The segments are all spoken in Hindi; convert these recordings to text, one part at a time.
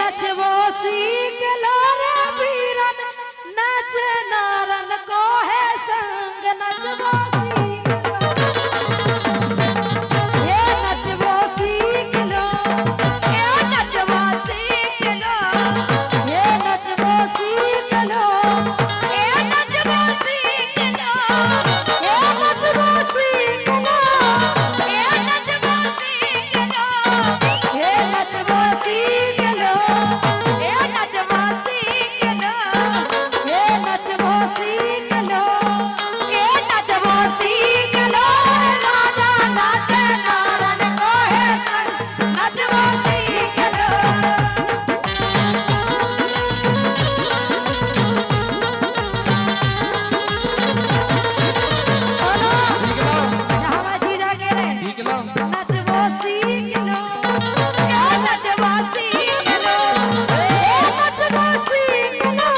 नचबो सीख लो रे वीरन नच नारन को है संग नचबो सीख लो ये नचबो सीख लो ये नचबो सीख लो ये नचबो सीख लो ये नचबो सीख लो ये नचबो सीख लो ये नचबो सीख लो ये नचबो सीख लो ये नचबो सीख लो ये नचबो सीख लो ये नचबो सीख लो राजा नाच नारन को है संग नचबो सीख लो हवा जीजा के रे सीख लो नचबो सीख लो ये नचबो सीख लो ये नचबो सीख लो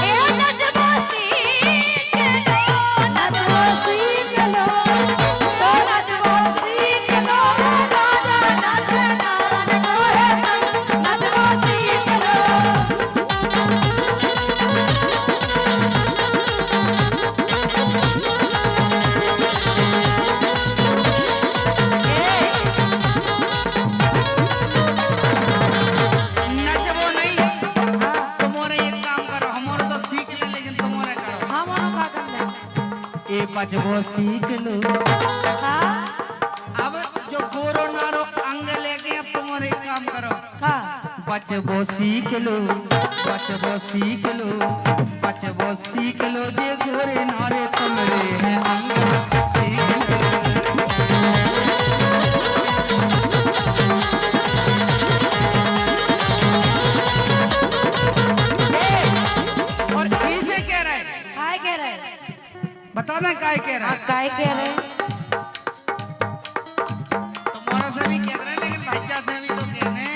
ये नचबो सीख लो नचबो सीख लो तो नचबो सीख लो राजा नाच नारन को है संग नचबो सीख लो नचबो नहीं तुम्हारे एक काम करो हमारे तो सीख ले लेकिन तुम्हारे करो हमरो का करना ए बचबो सीख लो हां अब जो गोरो नारो अंग लेके अब तुम्हारे एक काम करो का बचबो सीख लो बचबो सीख लो बचबो सीख लो जे गोरे नारे तुमरे हैं अंग सीख लो। और इसे कह रहे काय कह रहे बता दें काय कह रहे काय कह रहे तुम्हारा से भी कह रहे लेकिन भाईजा से भी तो कह रहे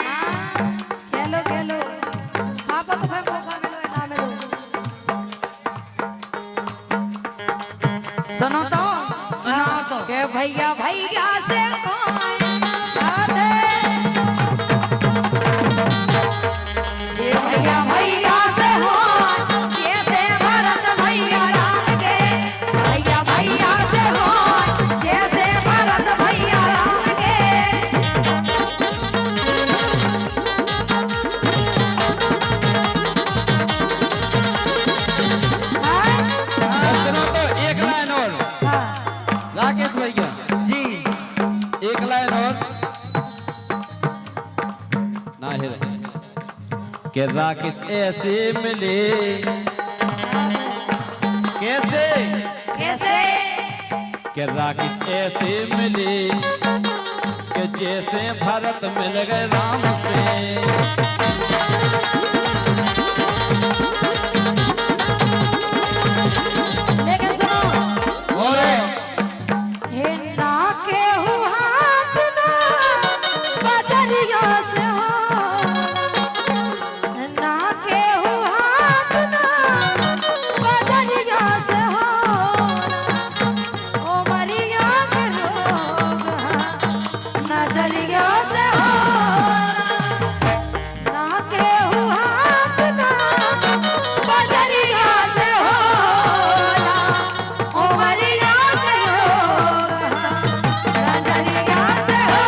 खेलो खेलो आप को भाई मौका मिलो ना मिलो सुनो तो सुनाओ तो। के भैया भैया से कोई आधे ये भैया भैया से हो ये से भरत भैया राम के भैया भैया से हो ये से भरत भैया राम के सुनो तो एक लाइन और हाँ राकेश भैया जी एक लाइन और ना है कि राकेश ऐसे मिले कैसे कैसे कि राकेश ऐसे मिले कि जैसे भरत मिल गए राम से लेकिन सुनो और हे ना के हाथ ना बजरिया से हो ना के हाथ ना बजरिया से हो ओ मरिया के रोग नजरिया से हो ना के हाथ ना बजरिया से हो ओ मरिया के रोग नजरिया से हो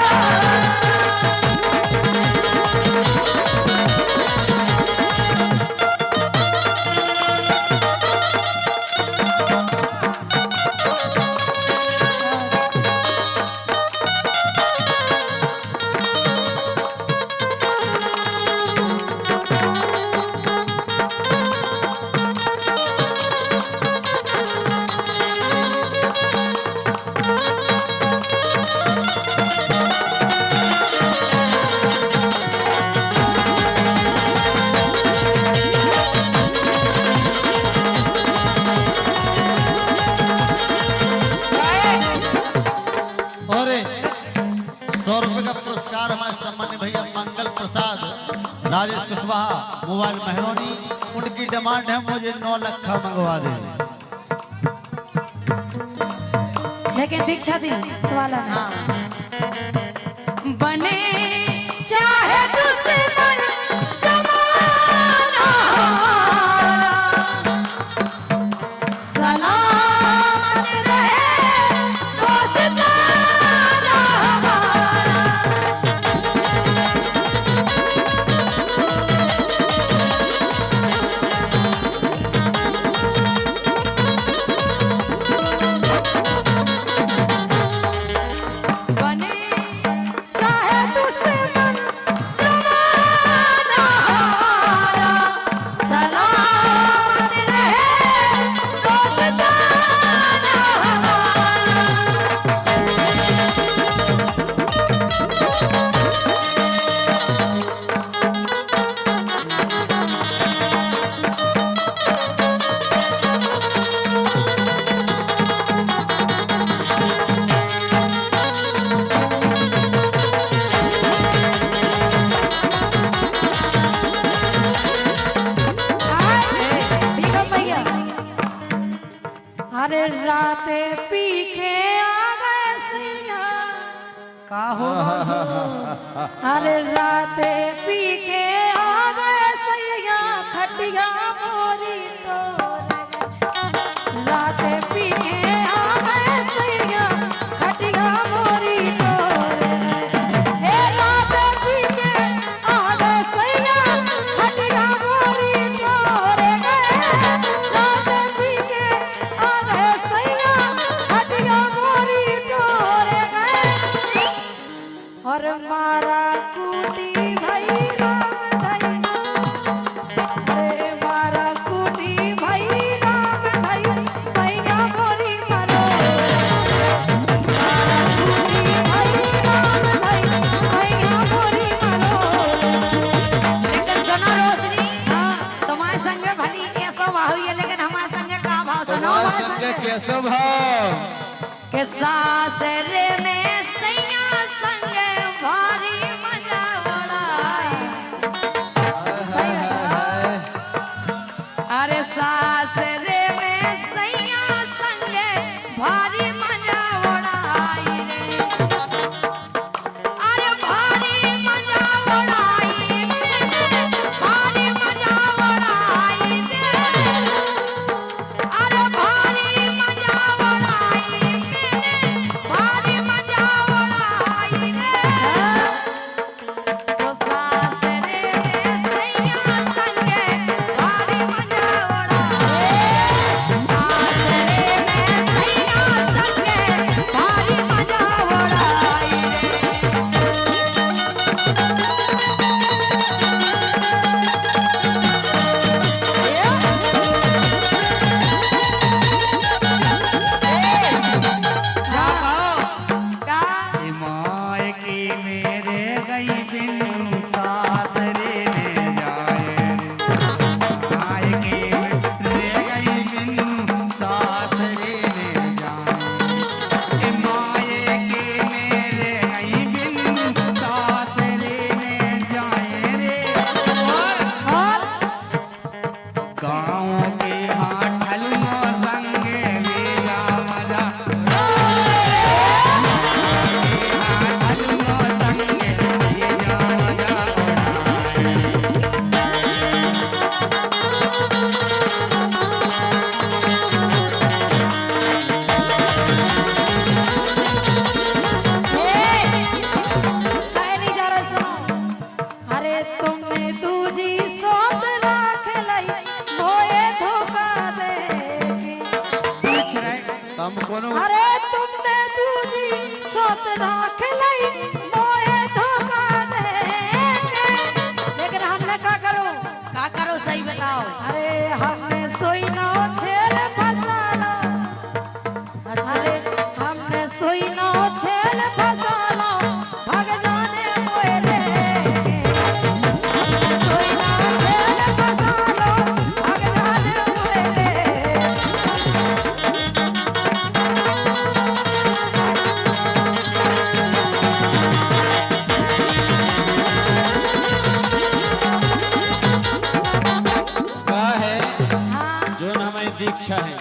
और 100 रुपए का पुरस्कार हमारे सम्मान्य भैया मंगल प्रसाद राजेश कुशवाहा मोबाइल मेहरोनी उनकी डिमांड है मुझे 9 लाख मंगवा दे। लेकिन दीक्षा दी वाला नहीं बने चाहे दुश्मन का होगा सो अरे राते पी के आ गए सैया खटिया मोरी टोरे राते पी के आ गए सैया खटिया मोरी टोरे ए राते पी के आ गए सैया खटिया मोरी टोरे राते पी के आ गए सैया खटिया मोरी टोरे और मारा कूटी भाई राम धई रे मारा कूटी भाई राम धई भैया मोरी मरो मारा कूटी भाई राम धई भैया मोरी मरो लेकिन सुनो रोशनी तुम्हारे संग भली ऐसा भाव है लेकिन हमारे संग का भाव सुनो हमारे संग कैसे भाव के सासरे में सैया संग भारी मजा उड़ाए अरे सासरे में सैया संग भारी मजा उड़ाई रे अरे भारी मजा उड़ाई भारी मजा उड़ाई रे अरे भारी मजा उड़ाई भारी मजा उड़ाई रे सो सासरे में सैया संग भारी मजा उड़ाई सासरे में सैया संग भारी मजा उड़ाई क्या कहो का ए माए की मेरे गई बिन सासरे ने जाए माए की मेरे गई बिन सासरे ने जाए ए माए की मेरे गई बिन सासरे ने जाए रे और गाँव के हाथल संगे वेला मजा कहे नहीं जा रहा सुनो अरे तुमने दूजी सोच राख लई मोए धोखा दे तम कोनो अरे तुमने दूजी सोच राख लई मोए धोखा दे लेकिन हमने का करो सही बताओ अरे हमने सोई ना छेल फसाना अरे हमने सोई ना छेल फसाना भाग जाने मोए सोई ना छेल फसाना भाग जाने मोए का है हाँ जो न हमारी दीक्षा है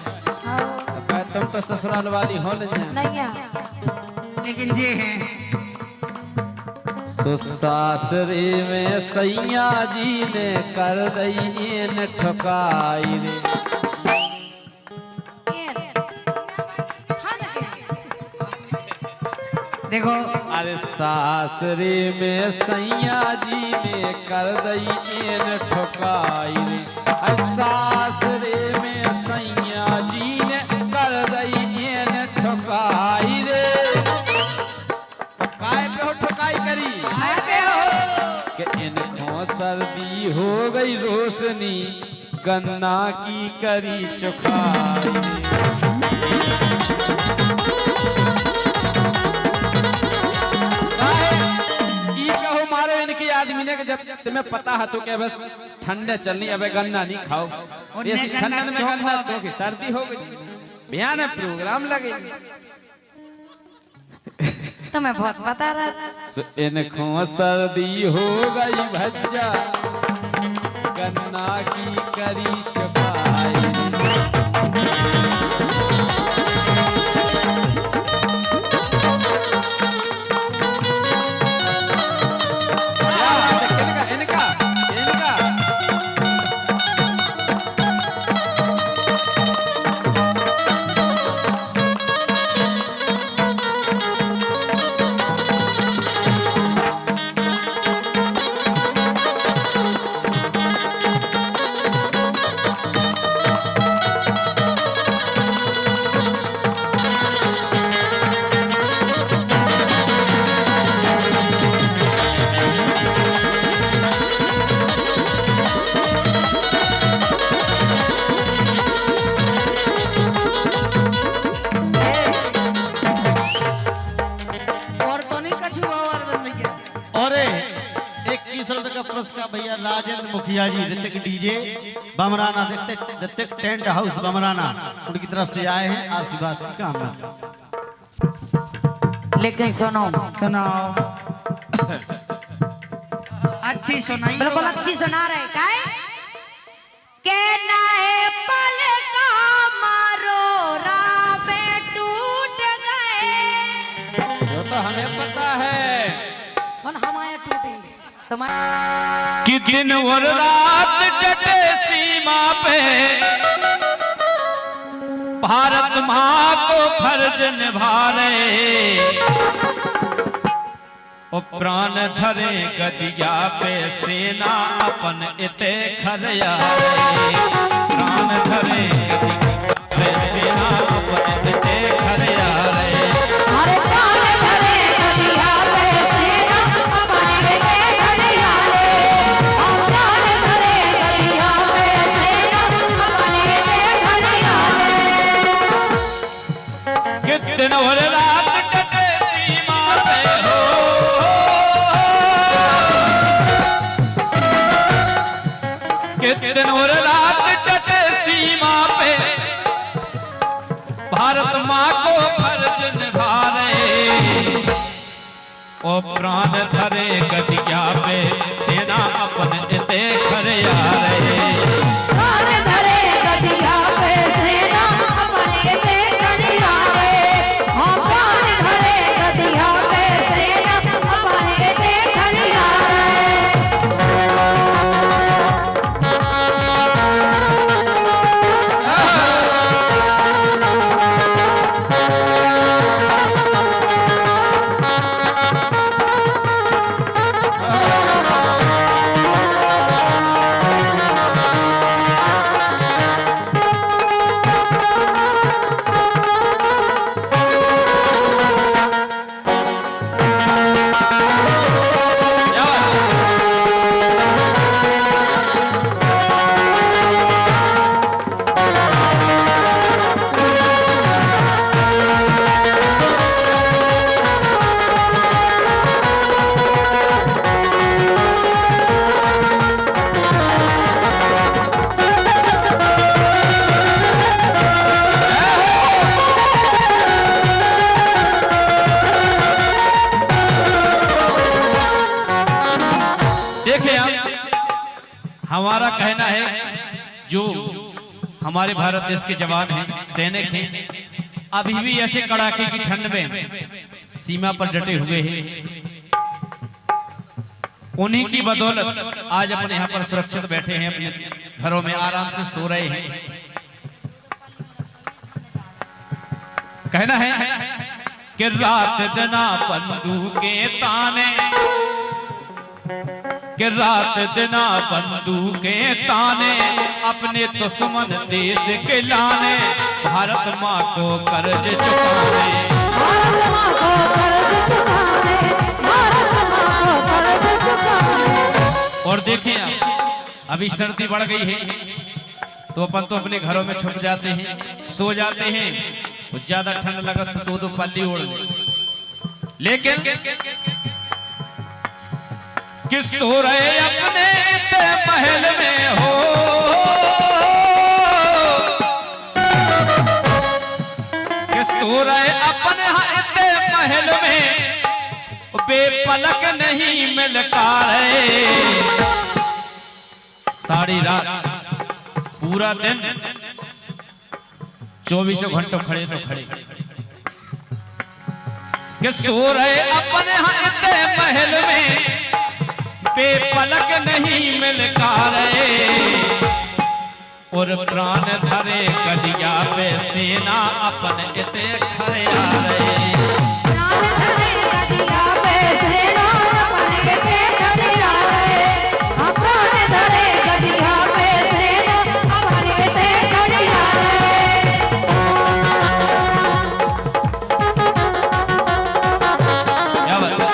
हाँ तुम तो ससुराल वाली हो न जाए नहीं है लेकिन ये है सुसासरे में सैया जी ने कर दई इन ठुकाई रे देखो अरे सासरे में सैया जी ने कर दई इन ठुकाई रे अरे सासरे में सैया जी ने कर दई इन ठुकाई रे काय पे हो ठुकाई करी कि इनको सर्दी हो गई रोशनी गन्ना की करी चुखाई ई कहो मारो इनकी आदमी ने कि जब तुम्हें पता है तो क्या बस ठंडे चलनी अब गन्ना नहीं खाओ उन्हें ये गन्ना ठंडन में क्यों गन्ना खाओगे? क्योंकि सर्दी हो गई बिहान है प्रोग्राम लगे तुम्हें बहुत पता रहा सो इनको सर्दी हो गई भज्जा गन्ना की करी चुकाई ₹20 का पुरस्कार भैया राजेंद्र मुखिया ji Hrithik DJ Bamrana Hrithik tent house Bamrana उनकी तरफ से आए हैं आशीर्वाद की कामना। लेकिन सुनो, सुनाओ। अच्छी सुनाई। बिल्कुल अच्छी सुना रहे काय के नाहे पल का मारो रामे टूट गए। वो तो हमें पता है कौन हमारे टूटेंगे तुम्हारे कि दिन और रात डटे सीमा पे भारत माँ को फर्ज निभा रहे, ओ प्राण धरे गदिया पे सेना अपन इते खरिया रे, प्राण धरे गदिया पे सेना अपन इते खरिया रे। हरे प्राण धरे गदिया पे सेना अपन इते खरिया रे, हम प्राण धरे गदिया पे सेना अपन इते खरिया रे। कि दिन और रात डटे सीमा पे हो, दिन और रात डटे सीमा पे भारत माँ को फर्ज निभा रहे, ओ प्राण धरे गदिया पे सेना अपन इते खरिया रे। प्राण धरे गदिया पे सेना अपन इते खरिया रे, हम प्राण धरे गदिया पे सेना अपन इते खरिया रे। हमारा कहना है जो हमारे भारत देश के जवान हैं, सैनिक हैं, अभी भी ऐसे कड़ाके की ठंड में सीमा पर डटे हुए हैं, उन्हीं की बदौलत आज अपने यहाँ पर सुरक्षित बैठे हैं, अपने घरों में आराम से सो रहे हैं। कहना है कि रात दिना बंदूकें ताने, कि रात दिना बंदूकें ताने, अपने दुश्मन देश के लाने, भारत माँ को कर्ज चुकाने, भारत माँ को कर्ज चुकाने, भारत माँ को कर्ज चुकाने। और देखिए अभी सर्दी बढ़ गई है तो अपन तो अपने घरों में छुप जाते हैं, सो जाते हैं, तो ज्यादा ठंड लगा तो दो पल्ली ओढ़ ले, लेकिन कि सो रहे अपने महल में हो, कि सो रहे अपने महल में, बेपलक नहीं मिलता रहे, सारी रात पूरा दिन 24 घंटों खड़े तो खड़े, कि सो रहे अपने महल में, बेपलक नहीं मिलता रहे, और प्राण धरे गदिया पे सेना अपन इते खरिया रे। प्राण धरे गदिया पे सेना अपन इते खरिया रे, हम प्राण धरे गदिया पे सेना अपन इते खरिया रे। क्या बात है?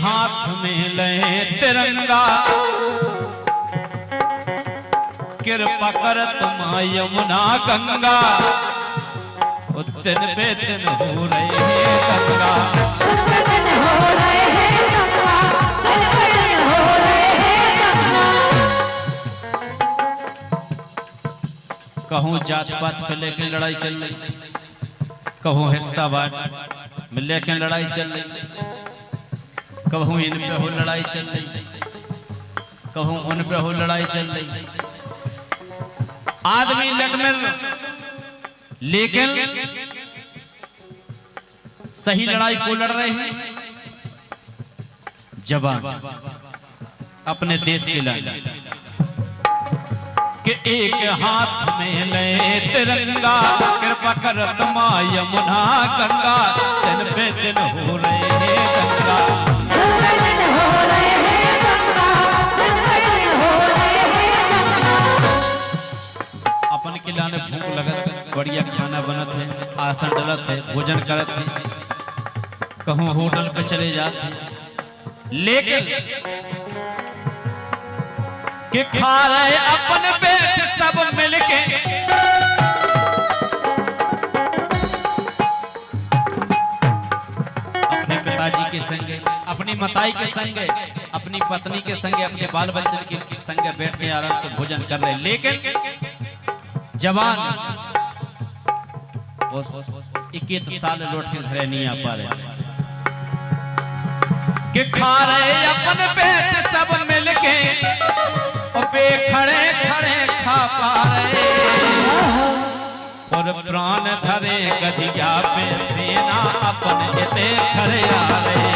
हाथ में ले तिरंगा, कृपा करत मां यमुना गंगा, दिन पे दिन हो रहे हैं गंगा, दिन पे दिन हो रहे हैं गंगा, दिन पे दिन हो रहे हैं गंगा। कहूँ जात पात को लेकर लड़ाई चल रही, कहूँ हिस्सा बांट में लेकर लड़ाई चल रही, कहूँ इन पे हो लड़ाई चल रही, कहूँ उन पे हो लड़ाई चल रही। आदमी लड़ में लेकिन सही लड़ाई को लड़ रहे हैं जवान अपने देश के लिए, कि एक हाथ में ले तिरंगा, कृपा करत मां यमुना गंगा, दिन पे दिन हो रहे हैं गंगा, दिन पे दिन हो रहे हैं गंगा, दिन पे दिन हो रहे हैं गंगा। अपन के लाने भूख लगत, बढ़िया खाना बनत है, आसन डलत है, भोजन करत है, कहूँ होटल पे चले जाते हैं, लेकिन कि खा रहे अपन पेट सब मिलके, अपने पिताजी के संगे, अपनी माताई के संगे, अपनी पत्नी के संगे, अपने बाल बच्चन के संगे बैठ के आराम से भोजन कर रहे, लेकिन जवान 21 साल लौट के घरे नहीं आ पा रहे, कि खा रहे अपन पेट सब मिलके, पे खड़े खड़े खा पा रहे, और प्राण धरे गदिया पे सेना अपन इते खड़े आ रहे,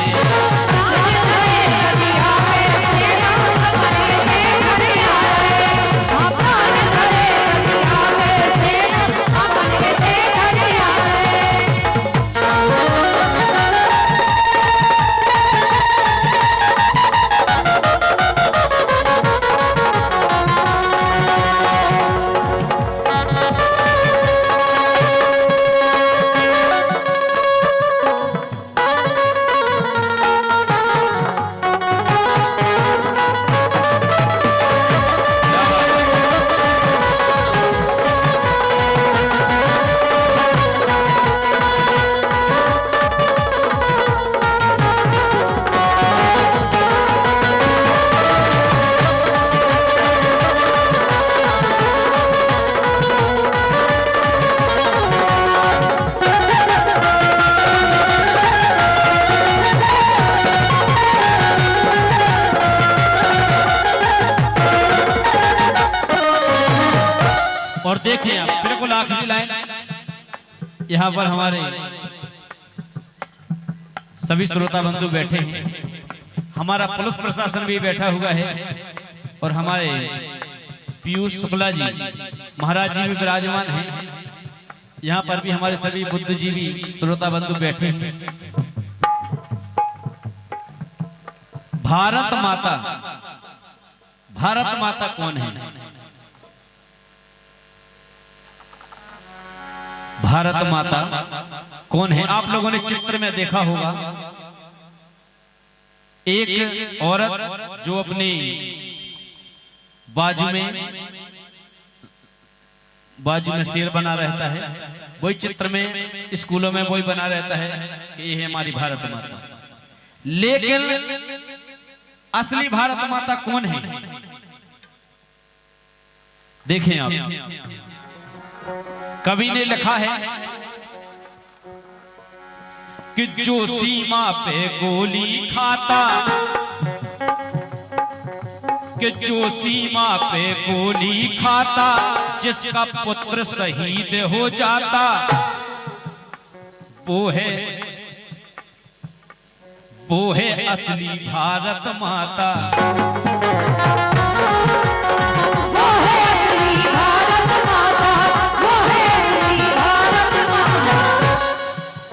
और देखिए आप बिल्कुल आखिरी लाइन, यहाँ पर हमारे सभी श्रोता बंधु बैठे हैं, हमारा पुलिस प्रशासन भी बैठा हुआ है, और हमारे पीयूष शुक्ला जी महाराज जी भी विराजमान हैं, यहाँ पर भी हमारे सभी बुद्धिजीवी श्रोता बंधु बैठे हैं। भारत माता, भारत माता कौन है? भारत माता कौन है? आप लोगों ने चित्र में देखा होगा, एक औरत जो अपनी बाजू में शेर बना रहता है, वही चित्र में स्कूलों में वही बना रहता है कि ये है हमारी भारत माता। लेकिन असली भारत माता कौन है? देखें आप, कवि ने लिखा है कि जो सीमा पे गोली खाता, कि जो सीमा पे गोली खाता, जिसका पुत्र शहीद हो जाता, वो है असली भारत माता।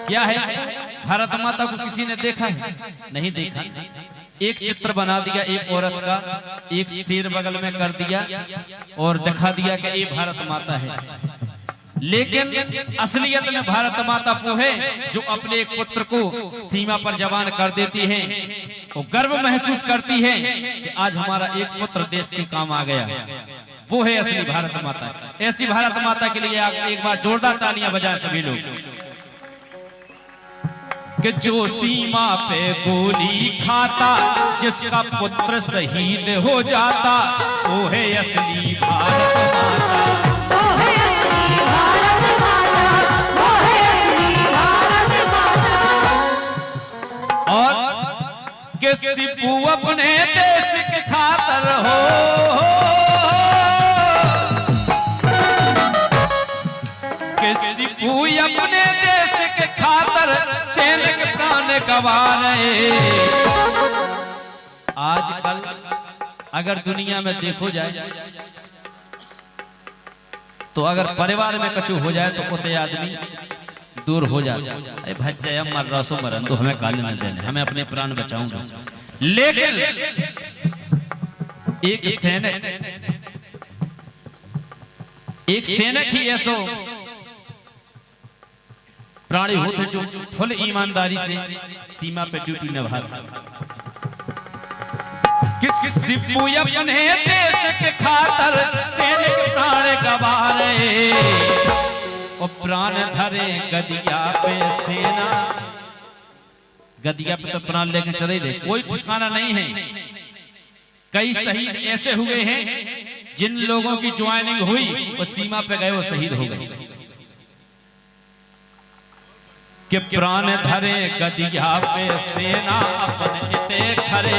क्या है? भारत माता को किसी ने देखा है? नहीं देखा। एक चित्र बना दिया एक औरत का, एक शेर बगल में कर दिया और दिखा दिया कि ये भारत माता है। लेकिन असलियत में भारत माता वो है जो अपने एक पुत्र को सीमा पर जवान कर देती है वो गर्व महसूस करती है कि आज हमारा एक पुत्र देश के काम आ गया। वो है असली भारत माता। ऐसी भारत माता के लिए आप एक बार जोरदार तालियां बजाएं सभी लोग। कि जो सीमा पे गोली खाता, जिसका पुत्र शहीद हो जाता, वो है असली भारत माता। वो है असली भारत माता, वो है असली भारत माता। और कि सिपू अपने देश के खातर हो, कि सिपू अपने देश के खातर सैनिक प्राण गवा रहे। आजकल अगर दुनिया में देखो जाए तो अगर परिवार में कछु हो जाए तो उते आदमी दूर हो जाता। अरे भज्जय मर रसो मरन तो हमें काल न देने, हमें अपने प्राण बचाऊंगा। लेकिन एक सैनिक ही ऐसो प्राणी होते जो फुल ईमानदारी से सीमा पे ड्यूटी निभाता। सिपू अपने देश के खातर सैनिक प्राण गवा रहे, और प्राण धरे गदिया पे सेना। गदिया पे तो प्राण लेके चले गए, कोई ठिकाना नहीं है। कई शहीद ऐसे हुए हैं जिन लोगों की ज्वाइनिंग हुई वो सीमा पे गए, वो शहीद हो गए। कि प्राण धरे गदिया पे सेना, अपन इते खरे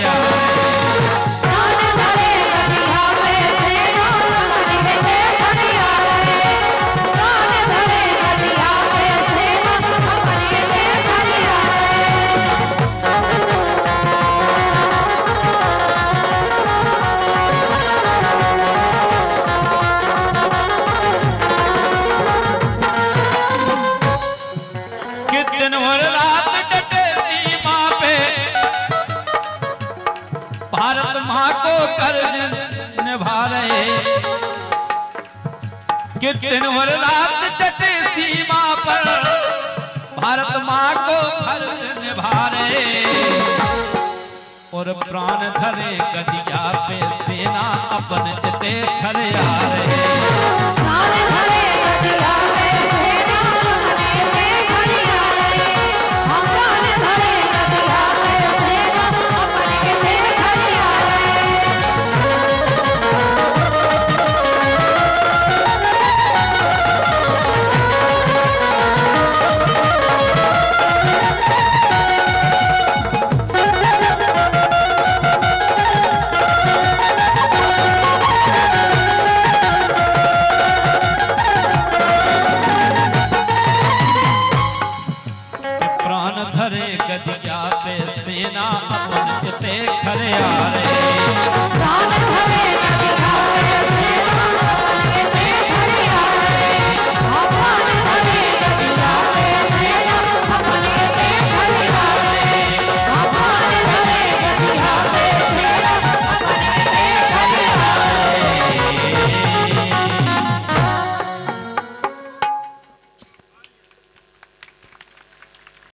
प्राण धरे गदिया पे सेना, अपन इते खरे आए। प्राण धरे गदिया पे सेना, अपन इते खरे दिन भर रात डटे सीमा पे, भारत माँ को कर्ज निभा रहे। कि दिन भर रात डटे सीमा पर, भारत माँ को कर्ज निभा रहे, और प्राण धरे गदिया पे सेना, अपन इते खरे आ रहे।